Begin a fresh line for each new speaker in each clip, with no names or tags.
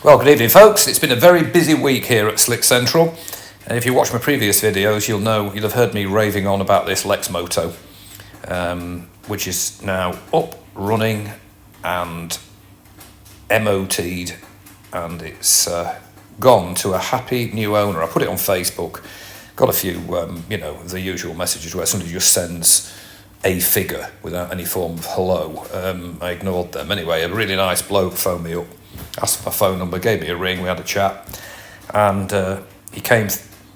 Well, good evening, folks. It's been a very busy week here at Slick Central. And if you watch my previous videos, you'll have heard me raving on about this Lex Moto, which is now up, running, and MOT'd, and it's gone to a happy new owner. I put it on Facebook. Got a few, the usual messages where somebody just sends a figure without any form of hello. I ignored them. Anyway, a really nice bloke phoned me up, asked for my phone number, gave me a ring, we had a chat, and he came,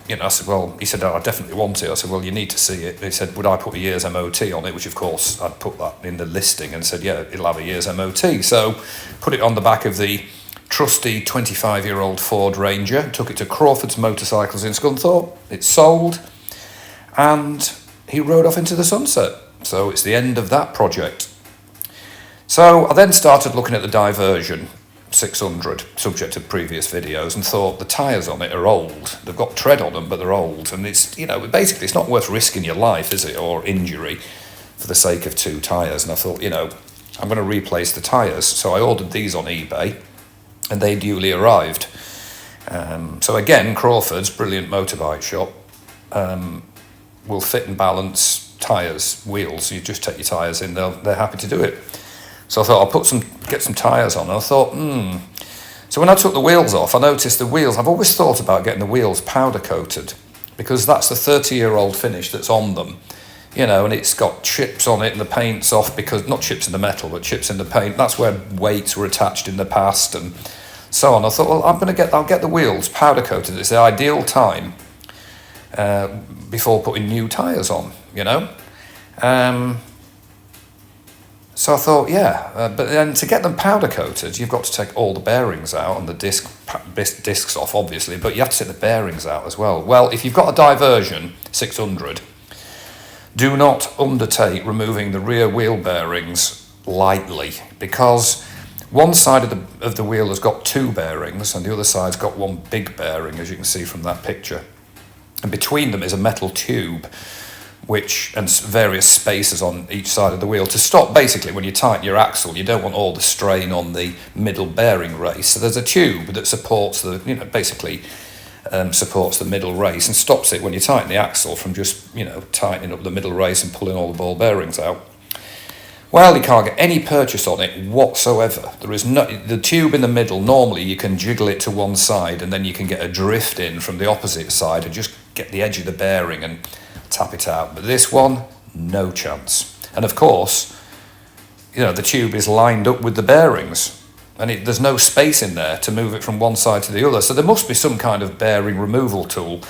I said, well, he said, oh, I definitely want it. I said, well, you need to see it. He said, would I put a year's MOT on it, which of course I'd put that in the listing, and said, yeah, it'll have a year's MOT. So put it on the back of the trusty 25-year-old Ford Ranger, took it to Crawford's Motorcycles in Scunthorpe, it's sold, and he rode off into the sunset. So it's the end of that project. So I then started looking at the Diversion 600, subject to previous videos, and thought the tyres on it are old. They've got tread on them, but they're old. And it's, basically it's not worth risking your life, is it, or injury for the sake of two tyres. And I thought, I'm going to replace the tyres. So I ordered these on eBay, and they duly arrived. So again, Crawford's, brilliant motorbike shop, will fit and balance tyres, wheels. You just take your tyres in, they're happy to do it. So I thought I'll get some tyres on, and I thought, So when I took the wheels off, I noticed the wheels, I've always thought about getting the wheels powder coated, because that's the 30-year-old finish that's on them, and it's got chips on it, and the paint's off, because, not chips in the metal, but chips in the paint. That's where weights were attached in the past, and so on. I thought, well, I'll get the wheels powder coated. It's the ideal time before putting new tyres on, So I thought, but then to get them powder coated, you've got to take all the bearings out and the discs off, obviously, but you have to take the bearings out as well. Well, if you've got a Diversion 600, do not undertake removing the rear wheel bearings lightly, because one side of the wheel has got two bearings and the other side's got one big bearing, as you can see from that picture. And between them is a metal tube, and various spacers on each side of the wheel to stop, basically, when you tighten your axle, you don't want all the strain on the middle bearing race. So there's a tube that supports supports the middle race and stops it when you tighten the axle from just, tightening up the middle race and pulling all the ball bearings out. Well, you can't get any purchase on it whatsoever. There is the tube in the middle. Normally you can jiggle it to one side and then you can get a drift in from the opposite side and just get the edge of the bearing and tap it out. But this one, no chance. And of course, the tube is lined up with the bearings, and there's no space in there to move it from one side to the other. So there must be some kind of bearing removal tool.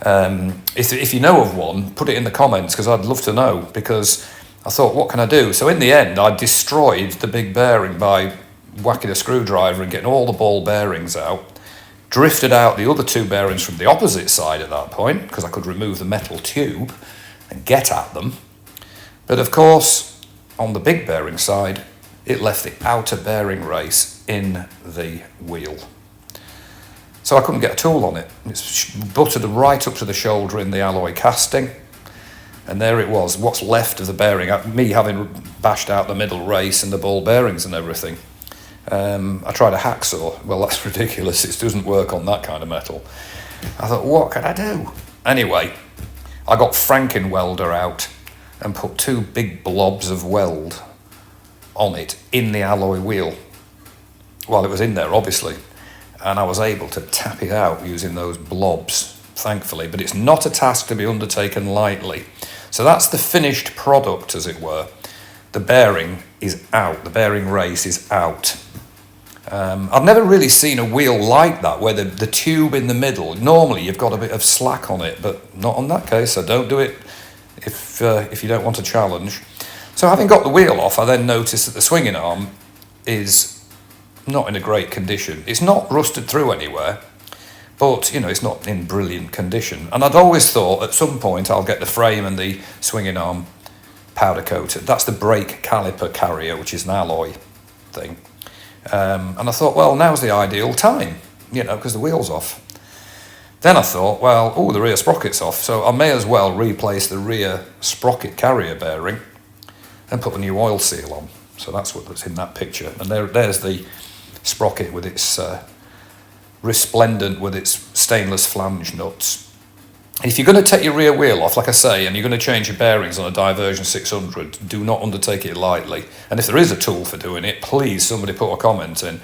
If you know of one, put it in the comments, because I'd love to know, because I thought, what can I do? So in the end, I destroyed the big bearing by whacking a screwdriver and getting all the ball bearings out. Drifted out the other two bearings from the opposite side at that point, because I could remove the metal tube and get at them. But of course, on the big bearing side, it left the outer bearing race in the wheel. So I couldn't get a tool on it. It's buttered right up to the shoulder in the alloy casting. And there it was, what's left of the bearing, me having bashed out the middle race and the ball bearings and everything. I tried a hacksaw. Well, that's ridiculous. It doesn't work on that kind of metal. I thought, what can I do? Anyway, I got Frankenwelder out and put two big blobs of weld on it in the alloy wheel. Well, it was in there, obviously, and I was able to tap it out using those blobs, thankfully. But it's not a task to be undertaken lightly. So that's the finished product, as it were. The bearing is out. The bearing race is out. I've never really seen a wheel like that, where the tube in the middle, normally you've got a bit of slack on it, but not on that case, so don't do it if you don't want a challenge. So having got the wheel off, I then noticed that the swinging arm is not in a great condition. It's not rusted through anywhere, but it's not in brilliant condition. And I'd always thought at some point I'll get the frame and the swinging arm powder coated. That's the brake caliper carrier, which is an alloy thing. And I thought, well, now's the ideal time, because the wheel's off. Then I thought, well, the rear sprocket's off, so I may as well replace the rear sprocket carrier bearing and put a new oil seal on. So that's what's in that picture. And there's the sprocket with its resplendent with its stainless flange nuts. If you're going to take your rear wheel off, like I say, and you're going to change your bearings on a Diversion 600, do not undertake it lightly. And if there is a tool for doing it, please somebody put a comment in.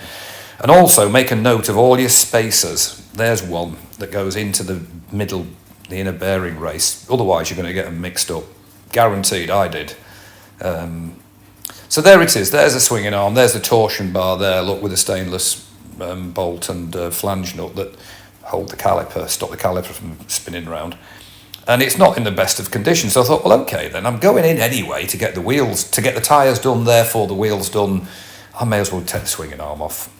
And also make a note of all your spacers. There's one that goes into the middle, the inner bearing race. Otherwise, you're going to get them mixed up. Guaranteed, I did. So there it is. There's a swinging arm. There's the torsion bar there, look, with a stainless bolt and flange nut that hold the caliper, stop the caliper from spinning around. And it's not in the best of condition. So I thought, well, okay, then I'm going in anyway to get the wheels, to get the tyres done, therefore the wheels done. I may as well take the swinging arm off.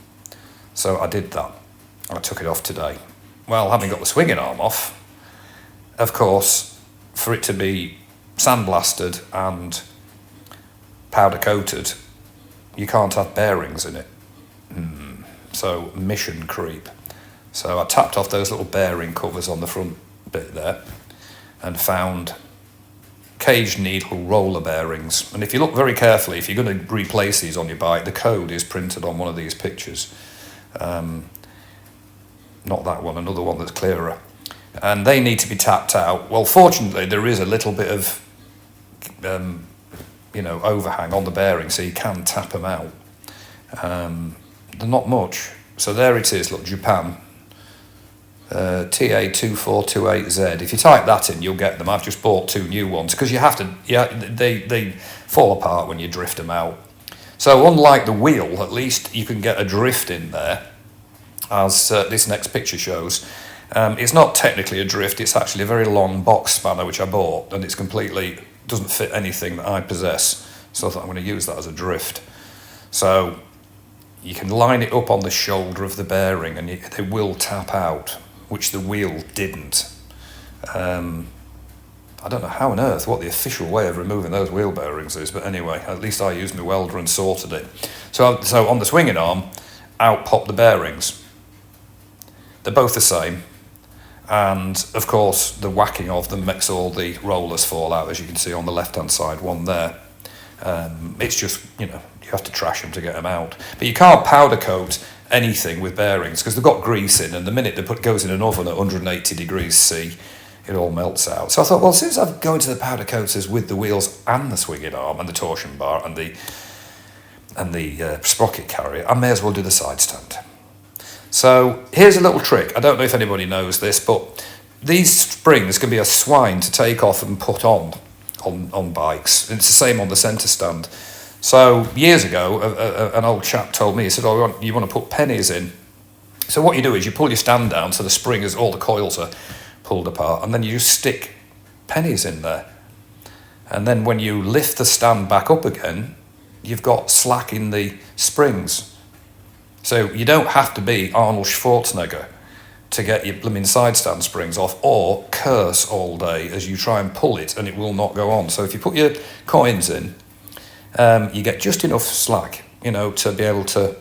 So I did that. I took it off today. Well, having got the swinging arm off, of course, for it to be sandblasted and powder coated, you can't have bearings in it. So mission creep. So I tapped off those little bearing covers on the front bit there and found cage needle roller bearings. And if you look very carefully, if you're going to replace these on your bike, the code is printed on one of these pictures. Not that one, another one that's clearer. And they need to be tapped out. Well, fortunately, there is a little bit of overhang on the bearing, so you can tap them out. They're not much. So there it is, look, Japan. TA2428Z. If you type that in, you'll get them. I've just bought 2 new ones because you have to. Yeah, they fall apart when you drift them out. So unlike the wheel, at least you can get a drift in there, as this next picture shows. It's not technically a drift. It's actually a very long box spanner which I bought, and it's completely doesn't fit anything that I possess. So I thought I'm going to use that as a drift. So you can line it up on the shoulder of the bearing, and they will tap out, which the wheel didn't. I don't know how on earth, what the official way of removing those wheel bearings is, but anyway, at least I used my welder and sorted it. So on the swinging arm, out pop the bearings. They're both the same, and of course the whacking of them makes all the rollers fall out, as you can see on the left-hand side, one there. It's just, you have to trash them to get them out. But you can't powder coat anything with bearings because they've got grease in, and the minute goes in an oven at 180 degrees C, it all melts out. So I thought, well, since I'm going to the powder coaters with the wheels and the swinging arm and the torsion bar and the sprocket carrier, I may as well do the side stand. So here's a little trick. I don't know if anybody knows this, but these springs can be a swine to take off and put on bikes. And it's the same on the centre stand. So years ago, an old chap told me, he said, oh, you want to put pennies in. So what you do is you pull your stand down so the spring is, all the coils are pulled apart, and then you just stick pennies in there. And then when you lift the stand back up again, you've got slack in the springs. So you don't have to be Arnold Schwarzenegger to get your blooming side stand springs off, or curse all day as you try and pull it and it will not go on. So if you put your coins in, you get just enough slack, to be able to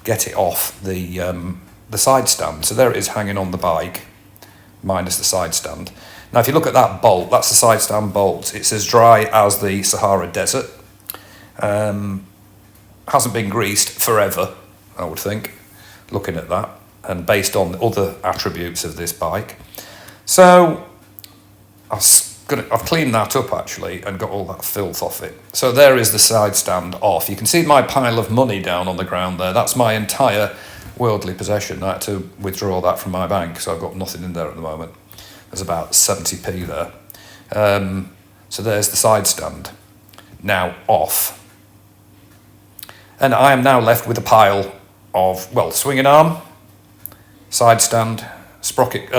get it off the side stand. So there it is hanging on the bike, minus the side stand. Now if you look at that bolt, that's the side stand bolt. It's as dry as the Sahara Desert. Hasn't been greased forever, I would think, looking at that, and based on the other attributes of this bike. So I've cleaned that up actually and got all that filth off it. So there is the side stand off. You can see my pile of money down on the ground there. That's my entire worldly possession. I had to withdraw that from my bank, so I've got nothing in there at the moment. There's about 70p there. So there's the side stand, now off. And I am now left with a pile of, swinging arm, side stand, sprocket,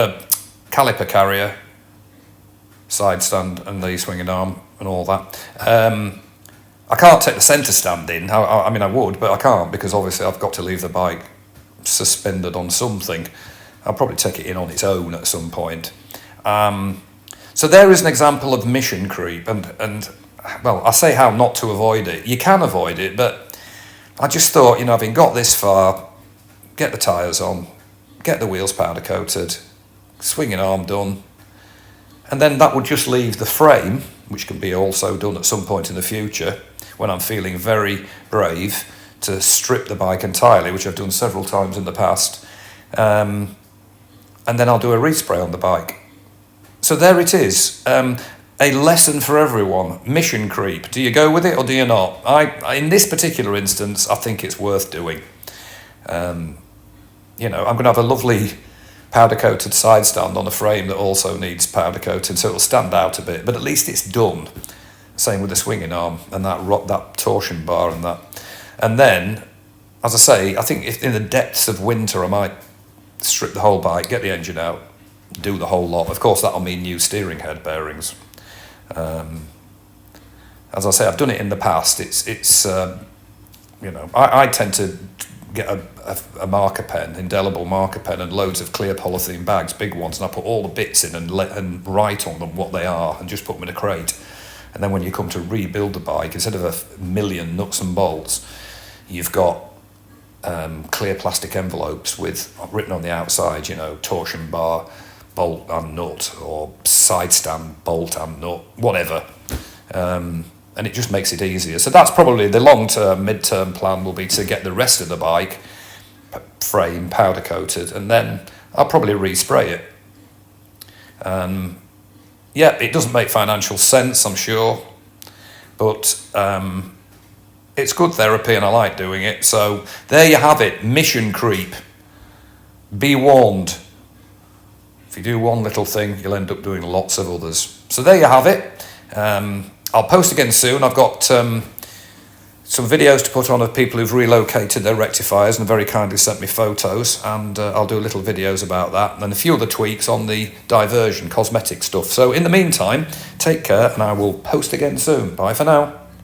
caliper carrier, side stand and the swinging arm and all that. I can't take the centre stand in. I mean, I would, but I can't because obviously I've got to leave the bike suspended on something. I'll probably take it in on its own at some point. So there is an example of mission creep, and I say how not to avoid it. You can avoid it, but I just thought, having got this far, get the tyres on, get the wheels powder coated, swinging arm done, and then that would just leave the frame, which can be also done at some point in the future, when I'm feeling very brave, to strip the bike entirely, which I've done several times in the past, and then I'll do a respray on the bike. So there it is. A lesson for everyone. Mission creep. Do you go with it or do you not? In this particular instance, I think it's worth doing. I'm going to have a lovely powder coated side stand on a frame that also needs powder coating, so it'll stand out a bit, but at least it's done. Same with the swinging arm and that torsion bar and that. And then, as I say, I think if in the depths of winter I might strip the whole bike, get the engine out, do the whole lot. Of course, that'll mean new steering head bearings. As I say, I've done it in the past. I tend to get a marker pen, indelible marker pen, and loads of clear polythene bags, big ones, and I put all the bits in and write on them what they are and just put them in a crate. And then when you come to rebuild the bike, instead of a million nuts and bolts, you've got clear plastic envelopes with written on the outside, torsion bar, bolt and nut, or side stand, bolt and nut, whatever. And it just makes it easier. So that's probably the long-term, mid-term plan will be to get the rest of the bike frame powder coated, and then I'll probably respray it. It doesn't make financial sense, I'm sure, but it's good therapy and I like doing it. So there you have it, mission creep. Be warned. If you do one little thing, you'll end up doing lots of others. So there you have it. I'll post again soon. I've got some videos to put on of people who've relocated their rectifiers and very kindly sent me photos, and I'll do little videos about that and a few other tweaks on the Diversion cosmetic stuff. So in the meantime, take care and I will post again soon. Bye for now.